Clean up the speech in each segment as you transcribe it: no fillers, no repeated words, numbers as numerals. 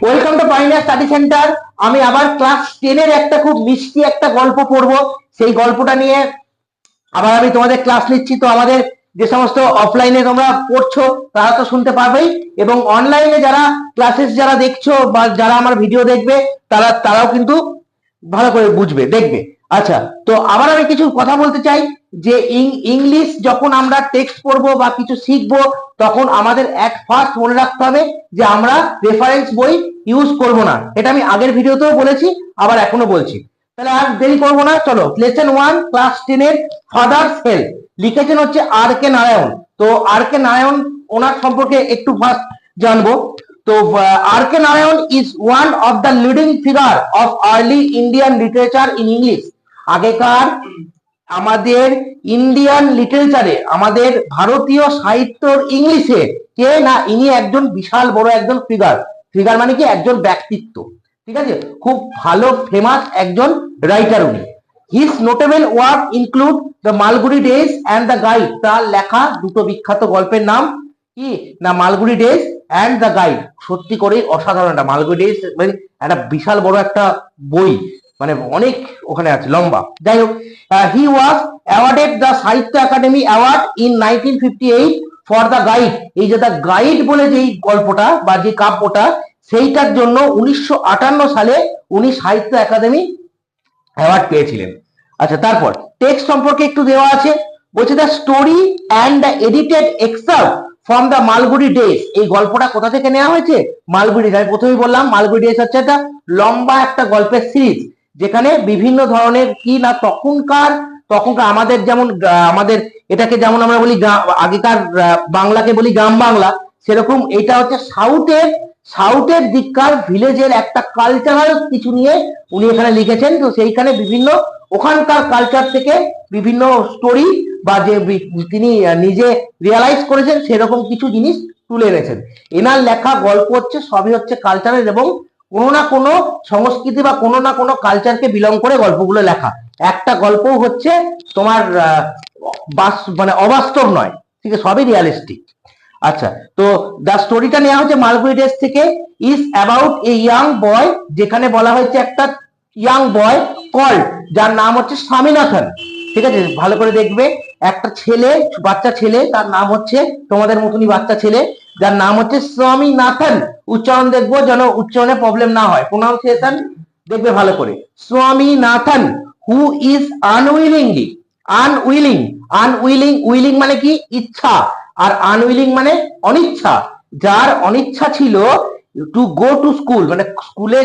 Welcome to pioneer study centre. আমি আবার class 10 এর একটা খুব মিষ্টি একটা গল্প পড়বো। সেই গল্পটা নিয়ে আবার আমি তোমাদের ক্লাস নিচ্ছি। তো আমাদের যে সমস্ত অফলাইনে তোমরা পড়ছো তারা তো শুনতে পারবেই, এবং অনলাইনে যারা ক্লাসেস যারা দেখছো বা যারা আমার ভিডিও দেখবে তারাও কিন্তু ভালো করে বুঝবে, দেখবে। আচ্ছা, তো আবার আমি কিছু কথা বলতে চাই যে ইংলিশ যখন আমরা টেক্সট পড়বো বা কিছু শিখবো, তখন আমাদের এট ফার্স্ট মনে রাখতে হবে যে আমরা রেফারেন্স বই ইউজ করব না। এটা আমি আগের ভিডিওতেও বলেছি, আবার এখনো বলছি। তাহলে আর দেরি করবো না, চলো লেসন 1 ক্লাস 10 এর ফাদার্স হেল্প। লিখেছেন হচ্ছে আর কে নারায়ণ। তো আর কে নারায়ণ ওনার সম্পর্কে একটু ফার্স্ট জানবো। তো R K Narayan is one of the leading figure of early Indian literature in English. আগেকার আমাদের ইন্ডিয়ান লিটারেচারে, আমাদের ভারতীয় সাহিত্যর ইংলিশে কে না, ইনি একজন বিশাল বড় একজন ফিগার। ফিগার মানে কি একজন ব্যক্তিত্ব, ঠিক আছে, খুব ভালো ফেমাস একজন রাইটার উনি। His notable work include the Malgudi days and the guide. তার লেখা দুটো বিখ্যাত গল্পের নাম কি না, Malgudi days and the guide. সত্যি করে অসাধারণ একটা মালগুড়ি ডেজ, মানে একটা বিশাল বড় একটা বই, মানে অনেক ওখানে আছে, লম্বা। যাই হোক, হি ওয়াজ অ্যাওয়ার্ডেড দ্য সাহিত্য academy award in 1958 for the guide. এই যে দ্য গাইড বলে যেই গল্পটা বা যে কাব্যটা, সেইটার জন্য 1958 সালে উনি সাহিত্য একাডেমি অ্যাওয়ার্ড পেয়েছিলেন। আচ্ছা, তারপর টেক্সট সম্পর্কে একটু দেওয়া আছে, বলছে the story and the edited excerpt from the Malgudi days. এই গল্পটা কোথা থেকে নেওয়া হয়েছে? মালগুড়ি। আমি প্রথমেই বললাম মালগুড়ি ডেজ হচ্ছে একটা লম্বা একটা গল্পের সিরিজ, যেখানে বিভিন্ন ধরনের কি না, তখনকার আমাদের যেমন আমাদের এটাকে যেমন আমরা বলি আগেকার বাংলাকে বলি গ্রাম বাংলা, সেরকম এটা হচ্ছে সাউথের দিককার ভিলেজের একটা কালচারাল কিছু নিয়ে উনি এখানে লিখেছেন। তো সেইখানে বিভিন্ন ওখানকার কালচার থেকে বিভিন্ন স্টোরি বা যে তিনি নিজে রিয়ালাইজ করেছেন সেরকম কিছু জিনিস তুলে এনেছেন। এনার লেখা গল্প হচ্ছে সবই হচ্ছে কালচারের, এবং কোনো না কোনো সংস্কৃতি বা কোনো না কোনো কালচারকে বিলং করে গল্পগুলো লেখা। একটা গল্প হচ্ছে তোমার মানে অবাস্তব নয়, ঠিক আছে, সবই রিয়ালিস্টিক। আচ্ছা, তো দ্য স্টোরিটা নেওয়া হচ্ছে মালগুড়ি ডেজ থেকে। ইজ অ্যাবাউট এ ইয়াং বয়, যেখানে বলা হয়েছে একটা ইয়াং বয় কল্ড, যার নাম হচ্ছে স্বামীনাথন। ঠিক আছে, ভালো করে দেখবে। একটা ছেলে, বাচ্চা ছেলে, তার নাম হচ্ছে তোমাদের মতনই বাচ্চা ছেলে, যার নাম হচ্ছে স্বামীনাথন। উচ্চারণ দেখবো যেন উচ্চারণে প্রবলেম না হয়, প্রোনাউন্সিয়েশন দেখবে ভালো করে। স্বামীনাথন হু ইজ উইলিং মানে কি ইচ্ছা, আর আনউইলিং মানে অনিচ্ছা। যার অনিচ্ছা ছিল টু গো টু স্কুল, মানে স্কুলে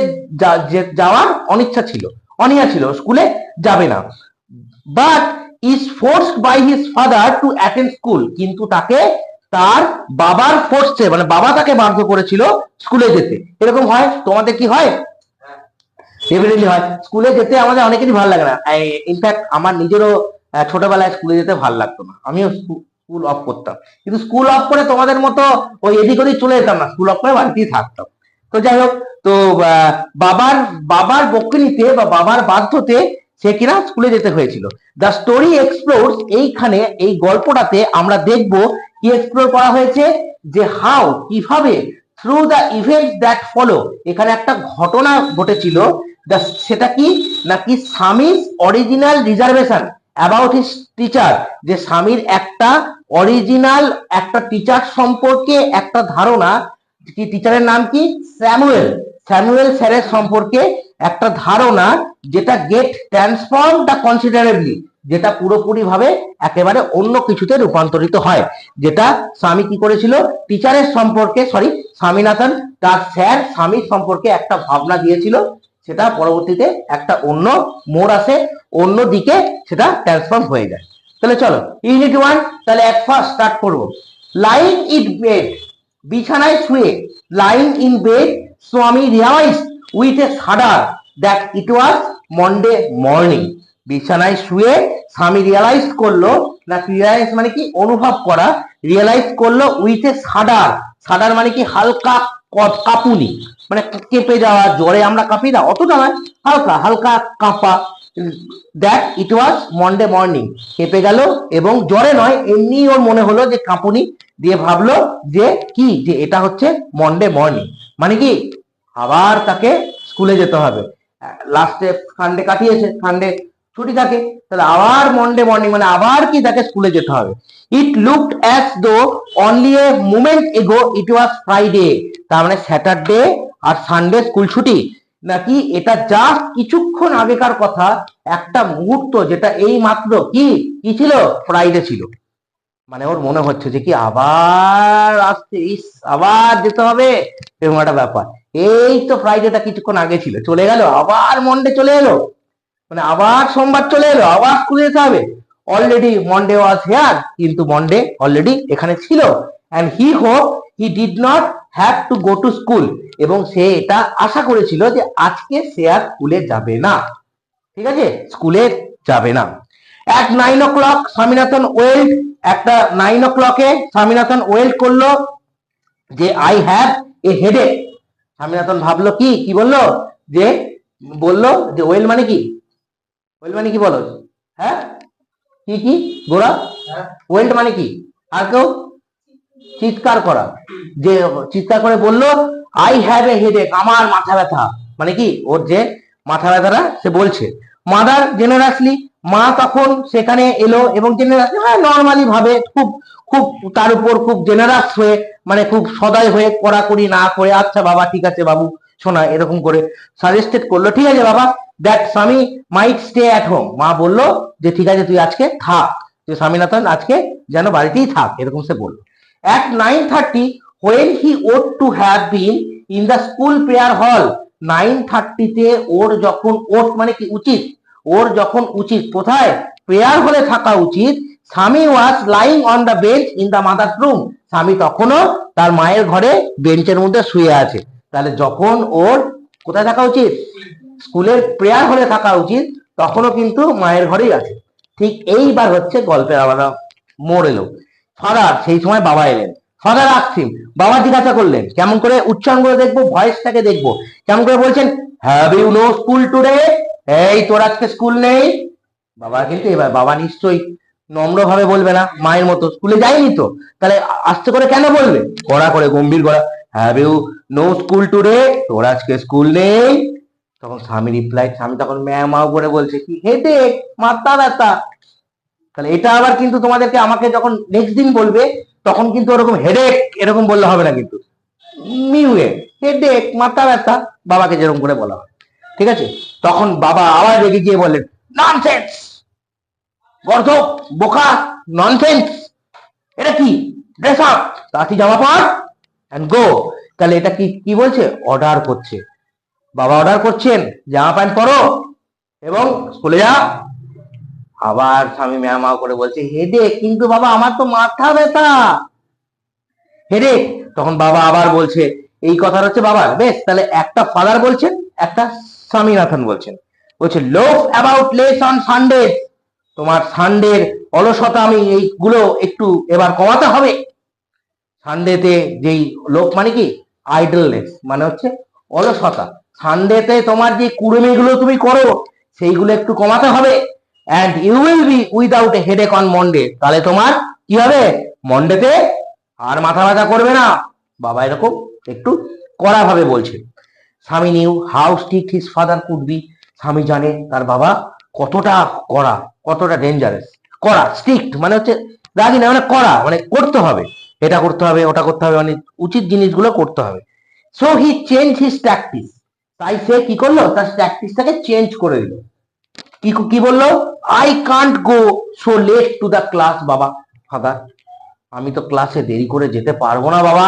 যাওয়ার অনিচ্ছা ছিল, অনীহা ছিল, স্কুলে যাবে না। But is forced by his father to attend school, কিন্তু তাকে তার বাবার ফোর্সে, মানে বাবা তাকে বাধ্য করেছিল স্কুলে যেতে। এরকম হয়, তোমাদের কি হয়? ডেফিনেটলি হয়। স্কুলে যেতে আমাদের অনেকেরই ভালো লাগে না। ইনফ্যাক্ট আমার নিজেরও ছোটবেলায় স্কুলে যেতে ভালো লাগতো না, আমিও স্কুল অফ করতাম। কিন্তু স্কুল অফ করে তোমাদের মতো ওই এদিক ওদিক চলে যেতাম না, স্কুল অফ করে বাড়িতেই থাকতাম। তো যাই হোক, তো বাবার বকুনিতে বা বাবার বাধ্যতে সে কিনা স্কুলে যেতে হয়েছিল। দ্য স্টোরি এক্সপ্লোরস, এইখানে এই গল্পটাতে আমরা দেখব কি এক্সপ্লোর করা হয়েছে, যে হাউ, কিভাবে, through the events that follow, এখানে একটা ঘটনা ঘটেছিল। সেটা কি নাকি স্বামীর original reservation about his teacher, যে স্বামীর একটা অরিজিনাল একটা টিচার সম্পর্কে একটা ধারণা, কি টিচারের নাম কি, স্যামুয়েল স্যারের সম্পর্কে একটা ধারণা, যেটা গেট ট্রান্সফর্ম দ্য কনসিডারেবলি, যেটা পুরোপুরি ভাবে একেবারে অন্য কিছুতে রূপান্তরিত হয়। যেটা স্বামী কি করেছিল, টিচারের সম্পর্কে, স্বামীনাথন তার স্যার স্বামীর সম্পর্কে একটা ভাবনা দিয়েছিল, সেটা পরবর্তীতে একটা অন্য মোড় আসে, অন্য দিকে সেটা ট্রান্সফর্ম হয়ে যায়। তাহলে চলো ইউনিট 1 তাহলে এক ফার্স্ট স্টার্ট করব। লাইং ইন বেড, বিছানায় শুয়ে, lying in bed Swami realise with a shudder that it was Monday morning. বিছানায় শুয়ে স্বামী রিয়ালাইজ করলো, না রিয়ালাইজ মানে কি অনুভব করা, রিয়ালাইজ করলো উইথ এ শাডার। শাডার মানে কি হালকা কাঁপুনি, মানে কেঁপে যাওয়া, জ্বরে আমরা কাঁপি না, অতটা নয়, হালকা হালকা কাঁপা। That it was Monday morning, কেঁপে গেল, এবং জ্বরে নয়, এমনি ওর মনে হলো যে কাঁপুনি, দিয়ে ভাবলো যে কি, যে এটা হচ্ছে মন্ডে মর্নিং। মানে কি আবার তাকে স্কুলে যেতে হবে। লাস্টে সানডে কাটিয়েছে, সানডে ছুটি থাকে, তাহলে আবার মন্ডে মর্নিং মানে আবার কি তাকে স্কুলে যেতে হবে। It looked as though only a moment এগো ইট ওয়াজ ফ্রাইডে, তার মানে স্যাটারডে আর সানডে স্কুল ছুটি, নাকি এটা জাস্ট কিছুক্ষণ আগেকার কথা, একটা মুহূর্ত যেটা এই মাত্র কি কি ছিল, ফ্রাইডে ছিল। মানে ওর মনে হচ্ছে যে কি আবার আসছে, ইস আবার যেতে হবে, এরকম একটা ব্যাপার। এই তো ফ্রাইডেটা কিছুক্ষণ আগে ছিল, চলে গেল, আবার মন্ডে চলে এলো, মানে আবার সোমবার চলে এলো, আবার স্কুলে যেতে হবে। অলরেডি মন্ডে ওয়াজ হেয়ার, কিন্তু মন্ডে অলরেডি এখানে ছিল। And he hope he did not have to go to school, এবং সে এটা আশা করেছিল যে আজকে সে আর স্কুলে যাবে না, ঠিক আছে, স্কুলে যাবে না। অ্যাট 9 o'clock স্বামীনাথন ওয়েল্ড, একটা 9 o'clock স্বামীনাথন ওয়েল্ড করলো যে I have a headache. Swaminathan ভাবলো কি কি বললো, যে বললো যে ওয়েল মানে কি, ওয়েল মানে কি বলো, হ্যাঁ কি কি গোড়া, ওয়েল্ড মানে কি, আর কেউ চিৎকার করা, যে চিৎকার করে বললো আই হ্যাভ এ হেডেক, আমার মাথা ব্যথা, মানে কি ওর যে মাথা ব্যথাটা সে বলছে। মাদার জেনারাসলি, মা তখন সেখানে এলো এবং জেনারাসলি নর্মালি ভাবে, খুব খুব তার উপর খুব জেনারাস হয়ে, মানে খুব সদয় হয়ে, কড়াকড়ি না করে, আচ্ছা বাবা ঠিক আছে বাবু শোনা, এরকম করে সাজেস্টেড করলো, ঠিক আছে বাবা, দ্যাট স্বামী মাইট স্টে অ্যাট হোম, মা বললো যে ঠিক আছে তুই আজকে থাক, যে স্বামীনাথন আজকে যেন বাড়িতেই থাক, এরকম সে বললো। At 9:30 when he ought to have been in the school prayer hall, 9:30 তে ওর যখন, ওট মানে কি উচিত, ওর যখন উচিত কোথায়, প্রেয়ার হলে থাকা উচিত, স্বামী was lying on the bench in the mother's room, স্বামী তখনও তার মায়ের ঘরে বেঞ্চের মধ্যে শুয়ে আছে। তাহলে যখন ওর কোথায় থাকা উচিত, স্কুলের প্রেয়ার হলে থাকা উচিত, তখনও কিন্তু মায়ের ঘরেই আছে। ঠিক এইবার হচ্ছে গল্পের আবার মোড় এলো। ফাদার, সেই সময় বাবা এলেন। ফাদার আস্কিং, বাবা জিজ্ঞাসা করলেন, কেমন করে উচ্চারণ করে দেখবো, ভয়েসটাকে দেখবো, কেমন করে বলছেন, have you no school today, এই তোর আজকে স্কুল নেই। বাবা কিন্তু এবার বাবা নিশ্চয়ই নম্র ভাবে বলবে না, মায়ের মতো, স্কুলে যায়নি তো, তাহলে আস্তে করে কেন বলবে, কড়া করে গম্ভীর করা, have you no school today, তোর আজকে স্কুল নেই। তখন স্বামী রিপ্লাই, স্বামী তখন ম্যাও করে বলছে কি, হেডেক, মাথা ব্যথা। তাহলে এটা আবার কিন্তু তোমাদেরকে আমাকে যখন নেক্সট দিন বলবে, তখন কিন্তু ওরকম হেডেক এরকম বললে হবে না, কিন্তু মিউয়ে হেডেক, মাথা ব্যথা, বাবাকে যেরকম করে বলা হয়, ঠিক আছে। তখন বাবা আবার রেগে গিয়ে বললেন, ননসেন্স, গর্ধব, বোকা, ননসেন্স, এটা কি, ড্রেস আপ, তাড়াতাড়ি জামা পর এন্ড গো। তাহলে এটা কি কি বলছে, অর্ডার করছে, বাবা অর্ডার করছেন জামা প্যান্ট পরো এবং স্কুলে যা। আবার স্বামী ম্যাও করে বলছে হেডেক, কিন্তু বাবা আমার তো মাথা ব্যথা, হেডেক। তখন বাবা আবার বলছে, এই কথা হচ্ছে বাবার, বেশ, তাহলে একটা ফাদার বলছেন, একটা স্বামীনাথন বলছেন, বলছে লোভ অ্যাবাউট লেস অন সানডে, তোমার সানডের অলসতা আমি এইগুলো একটু এবার কমাতে হবে। সানডেতে যেই লোভ মানে কি, আইডলনেস মানে হচ্ছে অলসতা, সানডেতে তোমার যে কুড়েমিগুলো তুমি করো সেইগুলো একটু কমাতে হবে। and you will be without a headache on Monday, তাহলে তোমার কি হবে, মন্ডেতে আর মাথা ব্যথা করবে না। বাবা এরকম একটু কড়া ভাবে বলছে। স্বামী new how strict his father could be, স্বামী জানে তার বাবা কতটা কড়া, কতটা ডেঞ্জারাস। কড়া, স্ট্রিক্ট মানে হচ্ছে রাগি না, মানে কড়া, মানে করতে হবে, এটা করতে হবে, ওটা করতে হবে, মানে উচিত জিনিসগুলো করতে হবে। So he change his practice, তাই সে কি করলো, তার প্র্যাকটিসটাকে চেঞ্জ করে দিল। কি কি বললো, I can't go so late to the class, বাবা ফাদার আমি তো ক্লাসে দেরি করে যেতে পারবো না বাবা।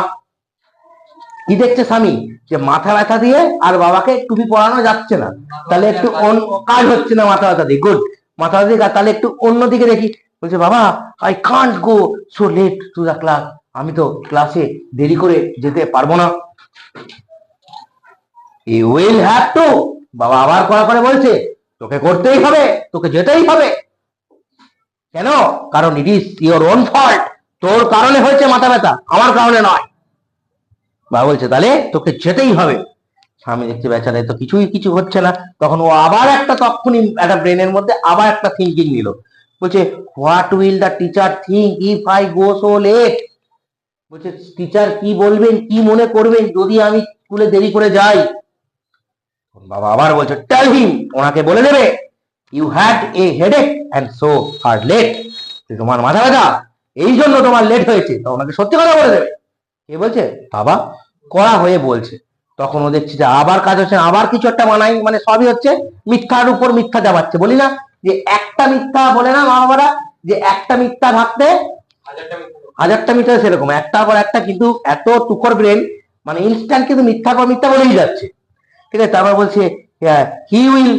কি দেখছে স্বামী, যে মাথা ব্যথা দিয়ে আর বাবাকে টুপি পরানো যাচ্ছে না, তাহলে একটু কাজ হচ্ছে না মাথা ব্যথা দিয়ে, গুড, মাথা ব্যথা দিয়ে, তাহলে একটু অন্যদিকে দেখি, বলছে বাবা I can't go so late to the class, আমি তো ক্লাসে দেরি করে যেতে পারবো না। ইউ উইল হ্যাভ টু, বাবা আবার করা করে বলছে, তোকে করতেই হবে, তোকে যেতেই হবে। কেন, কারণ it is your own fault, তোর কারণে হয়েছে মাথা ব্যথা, আমার কারণে নয়। বাবা বলছে তাহলে তোকে যেতেই হবে। স্বামী দেখছে বেচারে তো কিছুই কিছু হচ্ছে না, তখন ও আবার একটা, তখনই একটা ব্রেনের মধ্যে আবার একটা থিঙ্কিং নিল, বলছে what will the teacher think if I go so late, বলছে টিচার কি বলবেন, কি মনে করবেন যদি আমি স্কুলে দেরি করে যাই। বাবা আবার বলছে টেল হিম, ওনাকে বলে দেবে you had a headache and so are late, তোমার মাথা ব্যথা এই জন্য তোমার লেট হয়েছে। তো ওনাকে সত্যি কথা বলে দেবে। কে বলছে? বাবা কড়া হয়ে বলছে। তখন ও দেখছি যে আবার কাজ হচ্ছে, আবার কিছু একটা বানাই, মানে সবই হচ্ছে মিথ্যার উপর মিথ্যা চাপাচ্ছে। বলি না যে একটা মিথ্যা, বলে না মা বাবারা যে একটা মিথ্যা ভাবতে হাজারটা মিথ্যা, সেরকম একটা পর একটা, কিন্তু এত টুকর ব্রেন, মানে ইনস্ট্যান্ট কিন্তু মিথ্যার পর মিথ্যা বলেই যাচ্ছে। ঠিক আছে, তারপর বলছে he will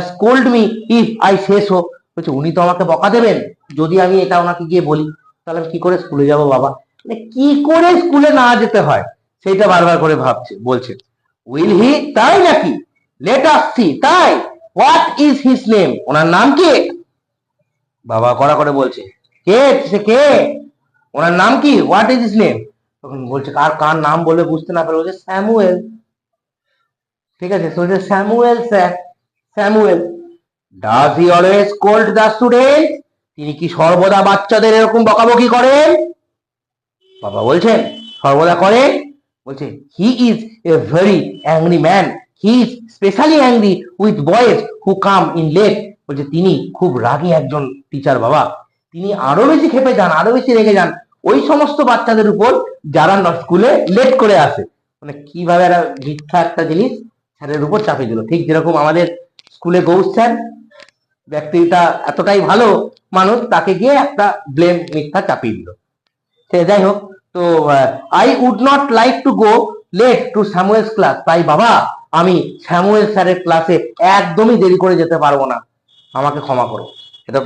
scold me if I say so, বলছে উনি তো আমাকে বকা দেবেন যদি আমি এটা ওনাকে গিয়ে বলি। তাহলে আমি কি করে স্কুলে যাব বাবা? মানে কি করে স্কুলে না যেতে হয় সেইটা বারবার করে ভাবছে, বলছে উইল হি, তাই নাকি, লেট আস সি, তাই, হোয়াট ইজ হিজ নেম, ওনার নাম কি? বাবা কড়া করে বলছে কে, সে কে, ওনার নাম কি, হোয়াট ইজ হিজ নেম। তখন বলছে কার কার নাম বলে বুঝতে না পারে, বলছে স্যামুয়েল। ঠিক আছে, বলছে Samuel sir, Samuel. Does he always scold the student, তিনি কি সর্বদা বাচ্চাদের এরকম বকাবকি করেন? বাবা বলছেন সর্বদা করেন। বলছে he is a very angry man, he is specially angry with boys who come in late, বলছে তিনি খুব রাগী একজন টিচার বাবা, তিনি আরো বেশি খেপে যান, আরো বেশি রেগে যান ওই সমস্ত বাচ্চাদের উপর যারা স্কুলে লেট করে আসে। মানে কিভাবে একটা মিথ্যা একটা জিনিস স্যারের উপর চাপিয়ে দিল, ঠিক যেরকম আমাদের স্কুলে গৌস স্যার, ব্যক্তিটা এতটাই ভালো মানুষ, তাকে গিয়ে একটা ব্লেম মিথ্যা চাপিয়ে দিল। যাই হোক, তো I would not like to go late to Samuel's class, তাই বাবা আমি স্যামুয়েল স্যারের ক্লাসে একদমই দেরি করে যেতে পারবো না, আমাকে ক্ষমা করো। এটা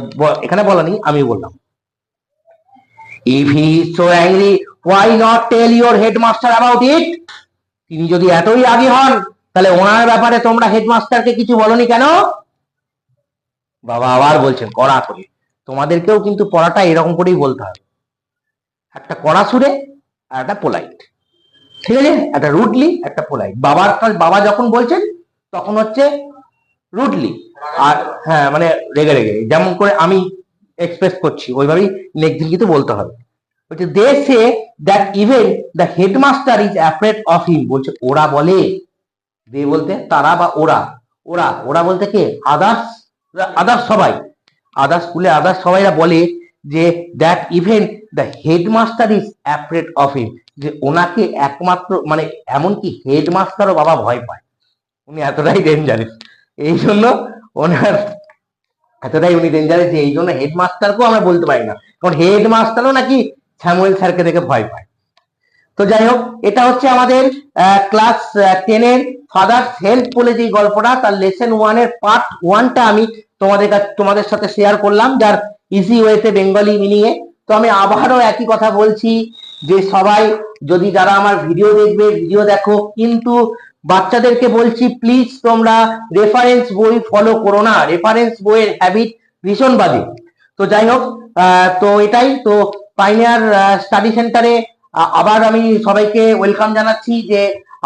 এখানে বলা নেই, আমি বললাম। If he is so angry why not tell your headmaster about it, তিনি যদি এতই রাগী হন তাহলে ওনার ব্যাপারে তোমরা হেডমাস্টারকে কিছু বলনি কেন? বাবা আবার বলছেন কড়া করে, তোমাদেরকেও কিন্তু পড়াটা এরকম করেই বলতে হবে, একটা কড়া সুরে আর একটা পোলাইট। ঠিক আছে, একটা রুডলি একটা পোলাইট। বাবা যখন বলছেন তখন হচ্ছে রুডলি, আর হ্যাঁ মানে রেগে রেগে, যেমন করে আমি এক্সপ্রেস করছি ওইভাবেই নেক্সট দিন কিন্তু বলতে হবে। বলছে they say that even the headmaster is afraid of him, বলছে ওরা বলে, দে বলতে তারা বা ওরা, ওরা ওরা বলতে কে, আদার্স, আদার্স সবাই, আদার্স স্কুলে আদার্স সবাইরা বলে যে that even the headmaster is afraid of হিম, যে ওনাকে একমাত্র মানে এমনকি হেডমাস্টারও বাবা ভয় পায়, উনি এতটাই ডেঞ্জারাস। এই জন্য ওনার এতটাই উনি ডেঞ্জারাস যে এই জন্য হেডমাস্টারকেও আমরা বলতে পারি না, কারণ হেডমাস্টারও নাকি স্যামুয়েল স্যারকে দেখে ভয় পায়। তো যাই হোক, এটা হচ্ছে আমাদের ক্লাস 10-এর ফাদার্স হেল্প বলে যে গল্পটা, তার লেসন 1-এর পার্ট 1টা আমি তোমাদের সাথে শেয়ার করলাম, যার ইজি ওয়েতে বেঙ্গলি মিনিংয়ে। তো আমি আবারও একই কথা বলছি যে সবাই যদি যারা আমার ভিডিও দেখবে, ভিডিও দেখো, কিন্তু বাচ্চাদেরকে বলছি প্লিজ তোমরা রেফারেন্স বই ফলো করো না, রেফারেন্স বইয়ের হ্যাবিট ভীষণ বাজে। তো যাই হোক, তো এটাই তো পাইনিয়ার স্টাডি সেন্টারে আবার আমি সবাইকে ওয়েলকাম জানাচ্ছি যে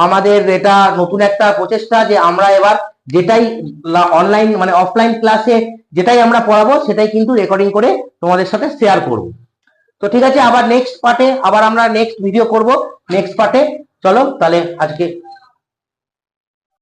আমাদের এটা নতুন একটা প্রচেষ্টা যে আমরা এবার যেটাই অনলাইন মানে অফলাইন ক্লাসে যেটাই আমরা পড়াবো সেটাই কিন্তু রেকর্ডিং করে তোমাদের সাথে শেয়ার করব। তো ঠিক আছে, আবার নেক্সট পার্টে আবার আমরা নেক্সট ভিডিও করব নেক্সট পার্টে। চলো তাহলে আজকে